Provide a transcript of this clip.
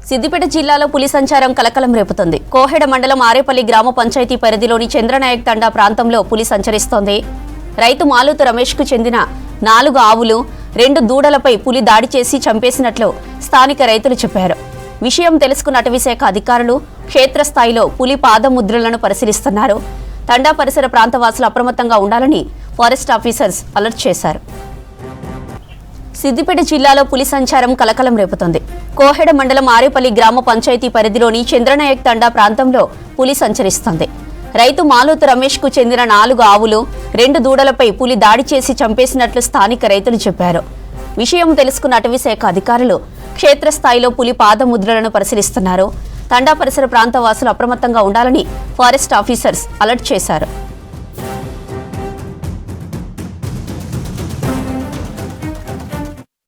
సిద్దిపేట జిల్లాలో పులి సంచారం కలకలం రేపుతోంది. కోహెడ మండలం ఆరేపల్లి గ్రామ పంచాయతీ పరిధిలోని చంద్రనాయక్ తండా ప్రాంతంలో పులి సంచరిస్తోంది. రైతు మాలుతు రమేష్ కు చెందిన 4 ఆవులు 2 దూడలపై పులి దాడి చేసి చంపేసినట్లు స్థానిక రైతులు చెప్పారు. విషయం తెలుసుకున్న అటవీశాఖ అధికారులు క్షేత్రస్థాయిలో పులి పాదముద్రలను పరిశీలిస్తున్నారు. తండా పరిసర ప్రాంతవాసులు అప్రమత్తంగా ఉండాలని ఫారెస్ట్ ఆఫీసర్స్ అలర్ట్ చేశారు. సిద్దిపేట జిల్లాలో పులి సంచారం కలకలం రేపుతోంది. కోహెడ మండలం ఆరేపల్లి గ్రామ పంచాయతీ పరిధిలోని చంద్రనాయక్ తండా ప్రాంతంలో పులి సంచరిస్తోంది. రైతు మాలుతు రమేష్ కు చెందిన 4 ఆవులు 2 దూడలపై పులి దాడి చేసి చంపేసినట్లు స్థానిక రైతులు చెప్పారు. విషయం తెలుసుకున్న అటవీశాఖ అధికారులు క్షేత్రస్థాయిలో పులి పాదముద్రలను పరిశీలిస్తున్నారు. తండా పరిసర ప్రాంతవాసులు అప్రమత్తంగా ఉండాలని ఫారెస్ట్ ఆఫీసర్స్ అలర్ట్ చేశారు.